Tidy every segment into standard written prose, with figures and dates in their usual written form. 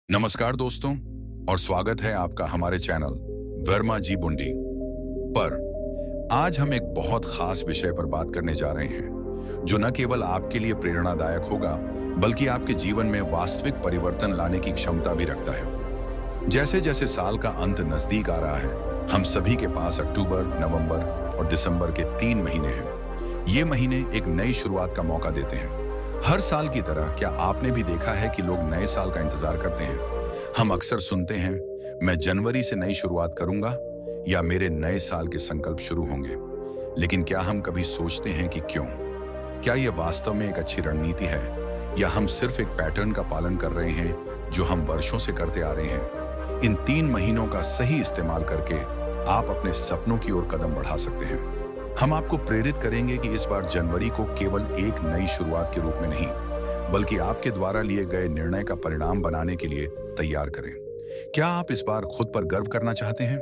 नमस्कार दोस्तों और स्वागत है आपका हमारे चैनल वर्मा जी बुंडी पर। आज हम एक बहुत खास विषय पर बात करने जा रहे हैं जो न केवल आपके लिए प्रेरणादायक होगा बल्कि आपके जीवन में वास्तविक परिवर्तन लाने की क्षमता भी रखता है। जैसे जैसे साल का अंत नजदीक आ रहा है, हम सभी के पास अक्टूबर, नवंबर और दिसंबर के 3 महीने हैं। ये महीने एक नई शुरुआत का मौका देते हैं। हर साल की तरह क्या आपने भी देखा है कि लोग नए साल का इंतजार करते हैं? हम अक्सर सुनते हैं, मैं जनवरी से नई शुरुआत करूंगा या मेरे नए साल के संकल्प शुरू होंगे। लेकिन क्या हम कभी सोचते हैं कि क्यों? क्या यह वास्तव में एक अच्छी रणनीति है या हम सिर्फ एक पैटर्न का पालन कर रहे हैं जो हम वर्षों से करते आ रहे हैं? इन 3 महीनों का सही इस्तेमाल करके आप अपने सपनों की ओर कदम बढ़ा सकते हैं। हम आपको प्रेरित करेंगे कि इस बार जनवरी को केवल एक नई शुरुआत के रूप में नहीं, बल्कि आपके द्वारा लिए गए निर्णय का परिणाम बनाने के लिए तैयार करें। क्या आप इस बार खुद पर गर्व करना चाहते हैं?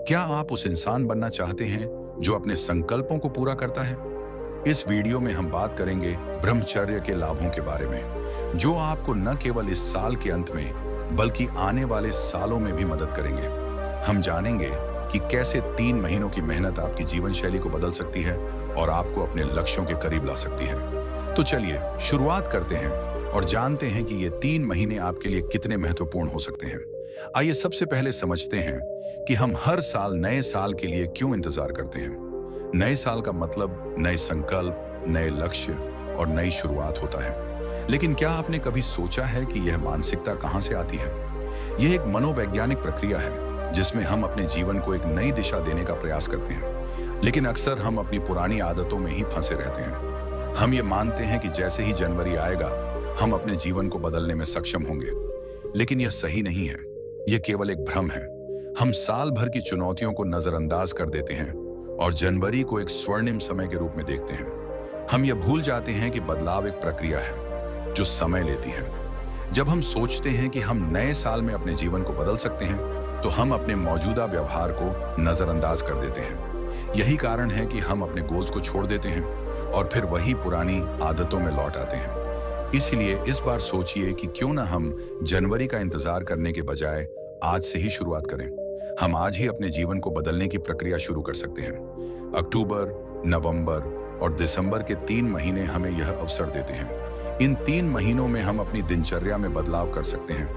क्या आप उस इंसान बनना चाहते हैं जो अपने संकल्पों को पूरा करता है? इस वीडियो में हम बात करेंगे ब्रह्मचर्य के लाभों के बारे में, जो आपको न केवल इस साल के अंत में बल्कि आने वाले सालों में भी मदद करेंगे। हम जानेंगे कि कैसे 3 महीनों की मेहनत आपकी जीवन शैली को बदल सकती है और आपको अपने लक्ष्यों के करीब ला सकती है। तो चलिए शुरुआत करते हैं और जानते हैं कि ये 3 महीने आपके लिए कितने महत्वपूर्ण हो सकते हैं। आइए सबसे पहले समझते हैं कि हम हर साल नए साल के लिए क्यों इंतजार करते हैं। नए साल का मतलब नए संकल्प, नए लक्ष्य और नई शुरुआत होता है। लेकिन क्या आपने कभी सोचा है कि यह मानसिकता कहां से आती है? यह एक मनोवैज्ञानिक प्रक्रिया है जिसमें हम अपने जीवन को एक नई दिशा देने का प्रयास करते हैं। लेकिन अक्सर हम अपनी पुरानी आदतों में ही फंसे रहते हैं। हम ये मानते हैं कि जैसे ही जनवरी आएगा हम अपने जीवन को बदलने में सक्षम होंगे। लेकिन यह सही नहीं है, यह केवल एक भ्रम है। हम साल भर की चुनौतियों को नजरअंदाज कर देते हैं और जनवरी को एक स्वर्णिम समय के रूप में देखते हैं। हम यह भूल जाते हैं कि बदलाव एक प्रक्रिया है जो समय लेती है। जब हम सोचते हैं कि हम नए साल में अपने जीवन को बदल सकते हैं तो हम अपने मौजूदा व्यवहार को नजरअंदाज कर देते हैं। यही कारण है कि हम अपने गोल्स को छोड़ देते हैं और फिर वही पुरानी आदतों में लौट आते हैं। इसलिए इस बार सोचिए कि क्यों ना हम जनवरी का इंतजार करने के बजाय आज से ही शुरुआत करें। हम आज ही अपने जीवन को बदलने की प्रक्रिया शुरू कर सकते हैं। अक्टूबर, नवंबर और दिसंबर के 3 महीने हमें यह अवसर देते हैं। इन 3 महीनों में हम अपनी दिनचर्या में बदलाव कर सकते हैं,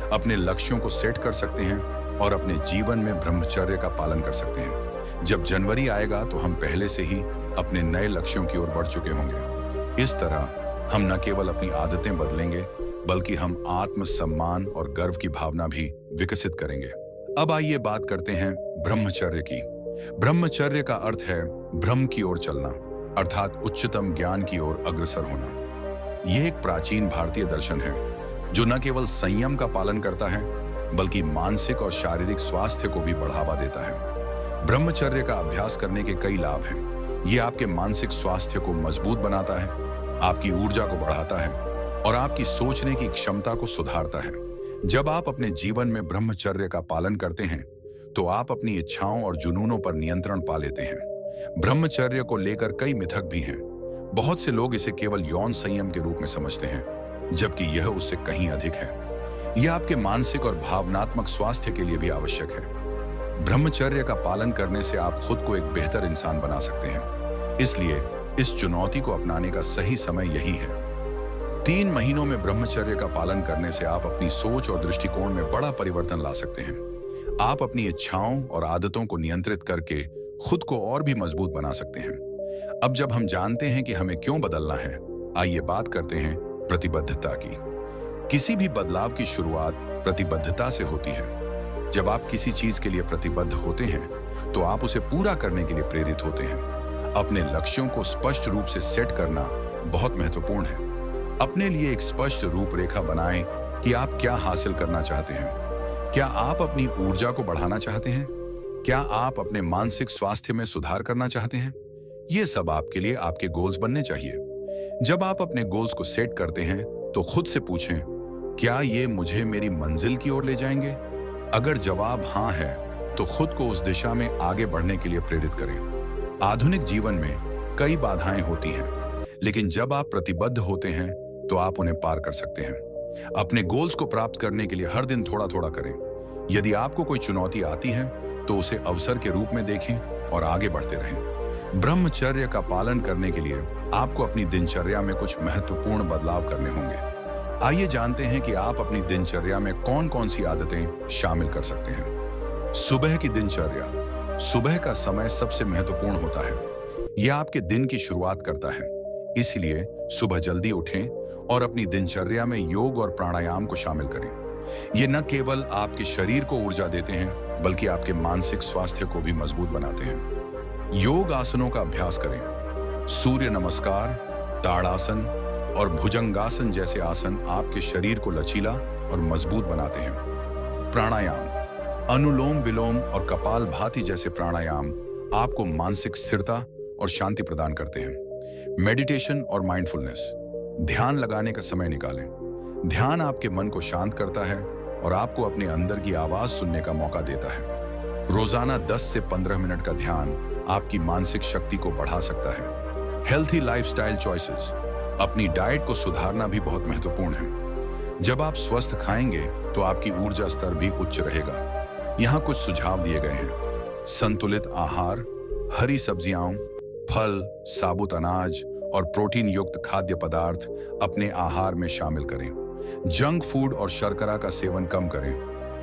अपने लक्ष्यों को सेट कर सकते हैं और अपने जीवन में ब्रह्मचर्य का पालन कर सकते हैं। जब जनवरी आएगा तो हम पहले से ही अपने नए लक्ष्यों की ओर बढ़ चुके होंगे। इस तरह हम न केवल अपनी आदतें बदलेंगे बल्कि हम आत्मसम्मान और गर्व की भावना भी विकसित करेंगे। अब आइए बात करते हैं ब्रह्मचर्य की। ब्रह्मचर्य का अर्थ है ब्रह्म की ओर चलना, अर्थात उच्चतम ज्ञान की ओर अग्रसर होना। यह एक प्राचीन भारतीय दर्शन है जो न केवल संयम का पालन करता है बल्कि मानसिक और शारीरिक स्वास्थ्य को भी बढ़ावा देता है। ब्रह्मचर्य का अभ्यास करने के कई लाभ हैं। ये आपके मानसिक स्वास्थ्य को मजबूत बनाता है, आपकी ऊर्जा को बढ़ाता है और आपकी सोचने की क्षमता को सुधारता है। जब आप अपने जीवन में ब्रह्मचर्य का पालन करते हैं तो आप अपनी इच्छाओं और जुनूनों पर नियंत्रण पा लेते हैं। ब्रह्मचर्य को लेकर कई मिथक भी हैं। बहुत से लोग इसे केवल यौन संयम के रूप में समझते हैं, जबकि यह उससे कहीं अधिक है। यह आपके मानसिक और भावनात्मक स्वास्थ्य के लिए भी आवश्यक है। ब्रह्मचर्य का पालन करने से आप खुद को एक बेहतर इंसान बना सकते हैं। इसलिए इस चुनौती को अपनाने का सही समय यही है। 3 महीनों में ब्रह्मचर्य का पालन करने से आप अपनी सोच और दृष्टिकोण में बड़ा परिवर्तन ला सकते हैं। आप अपनी इच्छाओं और आदतों को नियंत्रित करके खुद को और भी मजबूत बना सकते हैं। अब जब हम जानते हैं कि हमें क्यों बदलना है, आइए बात करते हैं प्रतिबद्धता की। किसी भी बदलाव की शुरुआत प्रतिबद्धता से होती है। जब आप किसी चीज के लिए प्रतिबद्ध होते हैं तो आप उसे पूरा करने के लिए प्रेरित होते हैं। अपने लक्ष्यों को स्पष्ट रूप से सेट करना बहुत महत्वपूर्ण है। अपने लिए एक स्पष्ट रूपरेखा बनाएं कि आप क्या हासिल करना चाहते हैं। क्या आप अपनी ऊर्जा को बढ़ाना चाहते हैं? क्या आप अपने मानसिक स्वास्थ्य में सुधार करना चाहते हैं? ये सब आपके लिए आपके गोल्स बनने चाहिए। जब आप अपने गोल्स को सेट करते हैं तो खुद से पूछें, क्या ये मुझे मेरी मंजिल की ओर ले जाएंगे? अगर जवाब हाँ है तो खुद को उस दिशा में आगे बढ़ने के लिए प्रेरित करें। आधुनिक जीवन में कई बाधाएं होती हैं, लेकिन जब आप प्रतिबद्ध होते हैं तो आप उन्हें पार कर सकते हैं। अपने गोल्स को प्राप्त करने के लिए हर दिन थोड़ा थोड़ा करें। यदि आपको कोई चुनौती आती है तो उसे अवसर के रूप में देखें और आगे बढ़ते रहें। ब्रह्मचर्य का पालन करने के लिए आपको अपनी दिनचर्या में कुछ महत्वपूर्ण बदलाव करने होंगे। आइए जानते हैं कि आप अपनी दिनचर्या में कौन कौन सी आदतें शामिल कर सकते हैं। सुबह की दिनचर्या। सुबह का समय सबसे महत्वपूर्ण होता है। यह आपके दिन की शुरुआत करता है। इसलिए सुबह जल्दी उठें और अपनी दिनचर्या में योग और प्राणायाम को शामिल करें। ये न केवल आपके शरीर को ऊर्जा देते हैं, बल्कि आपके मानसिक स्वास्थ्य को भी मजबूत बनाते हैं। योग आसनों का अभ्यास करें। सूर्य नमस्कार, ताड़ासन और भुजंगासन जैसे आसन आपके शरीर को लचीला और मजबूत बनाते हैं। प्राणायाम, अनुलोम विलोम और कपालभाति जैसे प्राणायाम आपको मानसिक स्थिरता और शांति प्रदान करते हैं। मेडिटेशन और माइंडफुलनेस, ध्यान लगाने का समय निकालें। ध्यान आपके मन को शांत करता है और आपको अपने अंदर की आवाज सुनने का मौका देता है। रोजाना 10 से 15 मिनट का ध्यान आपकी मानसिक शक्ति को बढ़ा सकता है। हेल्थी लाइफस्टाइल चॉइसेस, अपनी डाइट को सुधारना भी बहुत महत्वपूर्ण है। जब आप स्वस्थ खाएंगे तो आपकी ऊर्जा स्तर भी उच्च रहेगा। यहाँ कुछ सुझाव दिए गए हैं। संतुलित आहार, हरी सब्जियां, फल, साबुत अनाज और प्रोटीन युक्त खाद्य पदार्थ अपने आहार में शामिल करें। जंक फूड और शर्करा का सेवन कम करें,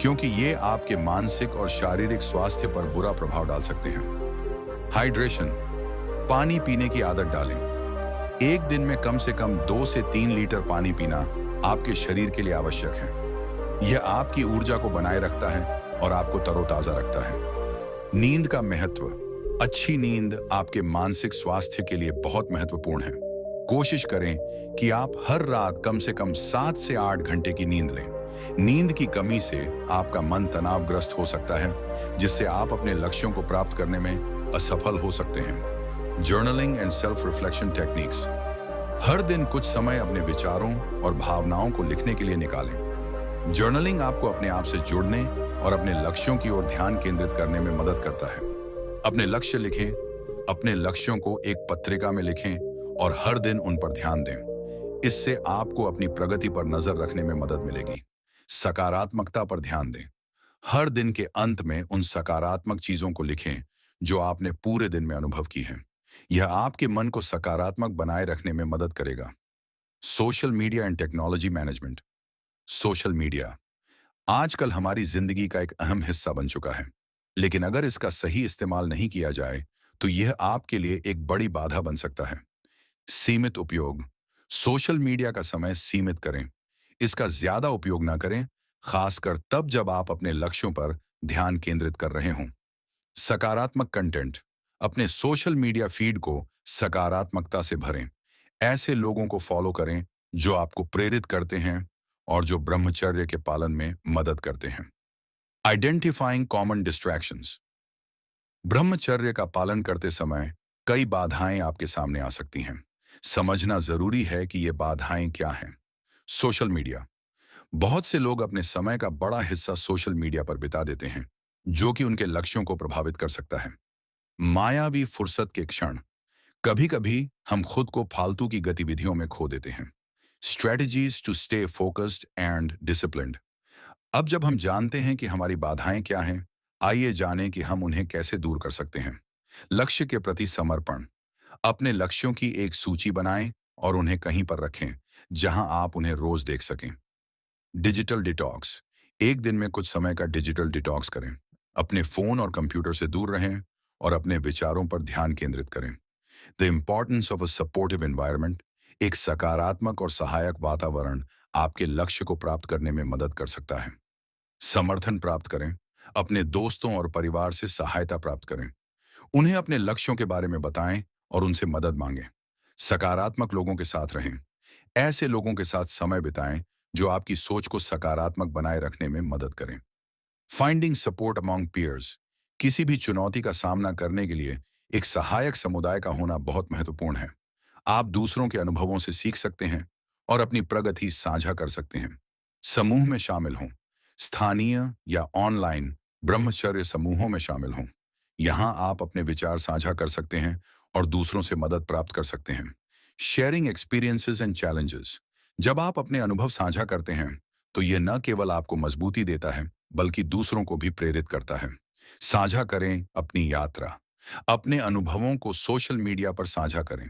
क्योंकि ये आपके मानसिक और शारीरिक स्वास्थ्य पर बुरा प्रभाव डाल सकते हैं। हाइड्रेशन, पानी पीने की आदत डालें। एक दिन में कम से कम 2 से 3 लीटर पानी पीना आपके शरीर के लिए आवश्यक है। यह आपकी ऊर्जा को बनाए रखता है और आपको तरोताजा रखता है। नींद का महत्व। अच्छी नींद आपके मानसिक स्वास्थ्य के लिए बहुत महत्वपूर्ण है। कोशिश करें कि आप हर रात कम से कम 7 से 8 घंटे की नींद लें। नींद की कमी से आपका मन तनावग्रस्त हो सकता है, जिससे आप अपने लक्ष्यों को प्राप्त करने में असफल हो सकते हैं। Journaling and self reflection techniques, हर दिन कुछ समय अपने विचारों और भावनाओं को लिखने के लिए निकालें। जर्नलिंग आपको अपने आप से जुड़ने और अपने लक्ष्यों की ओर ध्यान केंद्रित करने में मदद करता है। अपने लक्ष्य लिखें, अपने लक्ष्यों को एक पत्रिका में लिखें और हर दिन उन पर ध्यान दें। इससे आपको अपनी प्रगति पर नजर रखने में मदद मिलेगी। सकारात्मकता पर ध्यान दें। हर दिन के अंत में उन सकारात्मक चीजों को लिखें जो आपने पूरे दिन में अनुभव की हैं। यह आपके मन को सकारात्मक बनाए रखने में मदद करेगा। Social media and technology management. Social media आजकल हमारी जिंदगी का एक अहम हिस्सा बन चुका है, लेकिन अगर इसका सही इस्तेमाल नहीं किया जाए तो यह आपके लिए एक बड़ी बाधा बन सकता है। सीमित उपयोग। सोशल मीडिया का समय सीमित करें। इसका ज्यादा उपयोग ना करें, खासकर तब जब आप अपने लक्ष्यों पर ध्यान केंद्रित कर रहे हों। सकारात्मक कंटेंट। अपने सोशल मीडिया फीड को सकारात्मकता से भरें। ऐसे लोगों को फॉलो करें जो आपको प्रेरित करते हैं और जो ब्रह्मचर्य के पालन में मदद करते हैं। Identifying common distractions. ब्रह्मचर्य का पालन करते समय कई बाधाएं आपके सामने आ सकती हैं। समझना जरूरी है कि ये बाधाएं क्या हैं। Social media. बहुत से लोग अपने समय का बड़ा हिस्सा सोशल मीडिया पर बिता देते हैं, जो कि उनके लक्ष्यों को प्रभावित कर सकता है। मायावी फुर्सत के क्षण। कभी कभी हम खुद को फालतू की गतिविधियों में खो देते हैं। Strategies to stay focused and disciplined. अब जब हम जानते हैं कि हमारी बाधाएं क्या हैं, आइए जानें कि हम उन्हें कैसे दूर कर सकते हैं। लक्ष्य के प्रति समर्पण। अपने लक्ष्यों की एक सूची बनाएं और उन्हें कहीं पर रखें जहां आप उन्हें रोज देख सकें। Digital detox. एक दिन में कुछ समय का डिजिटल डिटॉक्स करें। अपने फोन और कंप्यूटर से दूर रहें और अपने विचारों पर ध्यान केंद्रित करें। The importance of a supportive environment. एक सकारात्मक और सहायक वातावरण आपके लक्ष्य को प्राप्त करने में मदद कर सकता है। समर्थन प्राप्त करें। अपने दोस्तों और परिवार से सहायता प्राप्त करें। उन्हें अपने लक्ष्यों के बारे में बताएं और उनसे मदद मांगें। सकारात्मक लोगों के साथ रहें। ऐसे लोगों के साथ समय बिताएं जो आपकी सोच को सकारात्मक बनाए रखने में मदद करें। Finding support among peers. किसी भी चुनौती का सामना करने के लिए एक सहायक समुदाय का होना बहुत महत्वपूर्ण है। आप दूसरों के अनुभवों से सीख सकते हैं और अपनी प्रगति साझा कर सकते हैं। समूह में शामिल हों। स्थानीय या ऑनलाइन ब्रह्मचर्य समूहों में शामिल हों। यहाँ आप अपने विचार साझा कर सकते हैं और दूसरों से मदद प्राप्त कर सकते हैं। Sharing experiences and challenges. जब आप अपने अनुभव साझा करते हैं, तो यह न केवल आपको मजबूती देता है, बल्कि दूसरों को भी प्रेरित करता है। साझा करें अपनी यात्रा। अपने अनुभवों को सोशल मीडिया पर साझा करें।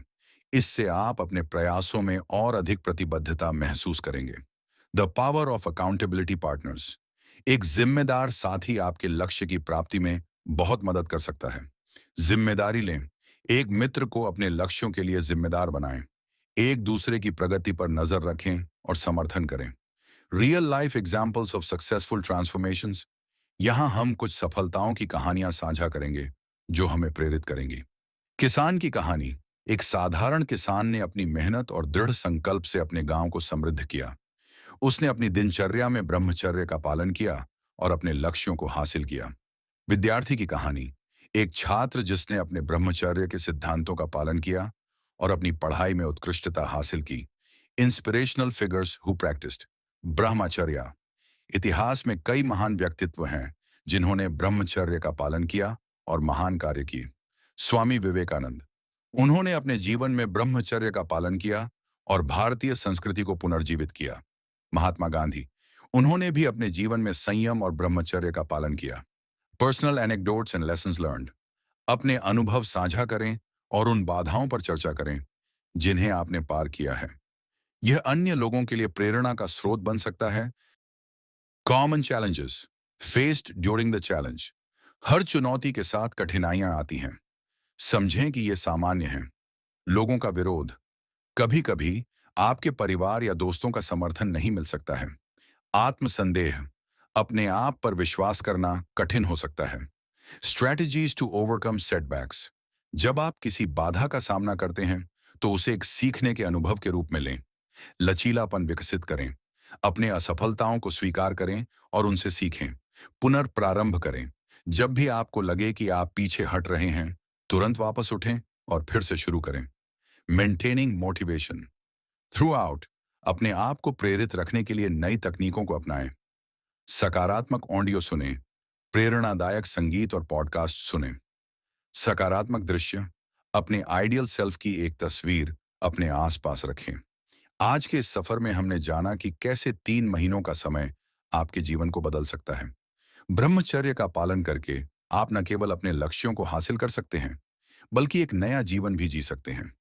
इससे आप अपने प्रयासों में और अधिक प्रतिबद्धता महसूस करेंगे। The power of accountability partners. एक जिम्मेदार साथी आपके लक्ष्य की प्राप्ति में बहुत मदद कर सकता है। जिम्मेदारी लें। एक मित्र को अपने लक्ष्यों के लिए जिम्मेदार बनाएं। एक दूसरे की प्रगति पर नजर रखें और समर्थन करें। Real life examples of successful transformations. यहां हम कुछ सफलताओं की कहानियां साझा करेंगे जो हमें प्रेरित करेंगी। किसान की कहानी। एक साधारण किसान ने अपनी मेहनत और दृढ़ संकल्प से अपने गांव को समृद्ध किया। उसने अपनी दिनचर्या में ब्रह्मचर्य का पालन किया और अपने लक्ष्यों को हासिल किया। विद्यार्थी की कहानी। एक छात्र जिसने अपने ब्रह्मचर्य के सिद्धांतों का पालन किया और अपनी पढ़ाई में उत्कृष्टता हासिल की। इंस्पिरेशनल फिगर्स हु प्रैक्टिस्ड ब्रह्मचर्य। इतिहास में कई महान व्यक्तित्व हैं जिन्होंने ब्रह्मचर्य का पालन किया और महान कार्य किए। स्वामी विवेकानंद। उन्होंने अपने जीवन में ब्रह्मचर्य का पालन किया और भारतीय संस्कृति को पुनर्जीवित किया। महात्मा गांधी। उन्होंने भी अपने जीवन में संयम और ब्रह्मचर्य का पालन किया। Personal anecdotes and lessons learned. अपने अनुभव साझा करें और उन बाधाओं पर चर्चा करें जिन्हें आपने पार किया है। यह अन्य लोगों के लिए प्रेरणा का स्रोत बन सकता है। Common challenges faced during the challenge. हर चुनौती के साथ कठिनाइयां आती हैं। समझें कि यह सामान्य है। लोगों का विरोध। कभी कभी आपके परिवार या दोस्तों का समर्थन नहीं मिल सकता है। आत्मसंदेह। अपने आप पर विश्वास करना कठिन हो सकता है। Strategies to overcome setbacks. जब आप किसी बाधा का सामना करते हैं तो उसे एक सीखने के अनुभव के रूप में लें। लचीलापन विकसित करें। अपने असफलताओं को स्वीकार करें और उनसे सीखें। पुनर्प्रारंभ करें। जब भी आपको लगे कि आप पीछे हट रहे हैं, तुरंत वापस उठें और फिर से शुरू करें। Maintaining motivation. थ्रू आउट अपने आप को प्रेरित रखने के लिए नई तकनीकों को अपनाएं। सकारात्मक ऑडियो सुनें। प्रेरणादायक संगीत और पॉडकास्ट सुनें। सकारात्मक दृश्य। अपने आइडियल सेल्फ की एक तस्वीर अपने आसपास रखें। आज के इस सफर में हमने जाना कि कैसे 3 महीनों का समय आपके जीवन को बदल सकता है। ब्रह्मचर्य का पालन करके आप न केवल अपने लक्ष्यों को हासिल कर सकते हैं, बल्कि एक नया जीवन भी जी सकते हैं।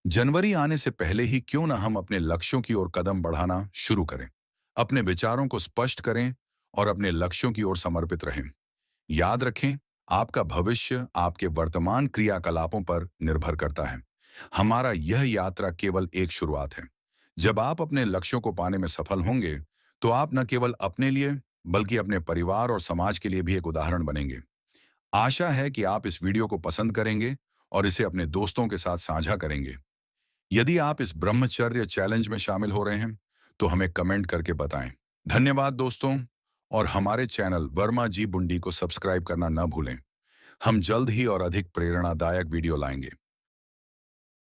जनवरी आने से पहले ही क्यों न हम अपने लक्ष्यों की ओर कदम बढ़ाना शुरू करें। अपने विचारों को स्पष्ट करें और अपने लक्ष्यों की ओर समर्पित रहें। याद रखें, आपका भविष्य आपके वर्तमान क्रियाकलापों पर निर्भर करता है। हमारा यह यात्रा केवल एक शुरुआत है। जब आप अपने लक्ष्यों को पाने में सफल होंगे, तो आप न केवल अपने लिए, बल्कि अपने परिवार और समाज के लिए भी एक उदाहरण बनेंगे। आशा है कि आप इस वीडियो को पसंद करेंगे और इसे अपने दोस्तों के साथ साझा करेंगे। यदि आप इस ब्रह्मचर्य चैलेंज में शामिल हो रहे हैं, तो हमें कमेंट करके बताएं। धन्यवाद दोस्तों, और हमारे चैनल वर्मा जी बुंडी को सब्सक्राइब करना न भूलें। हम जल्द ही और अधिक प्रेरणादायक वीडियो लाएंगे।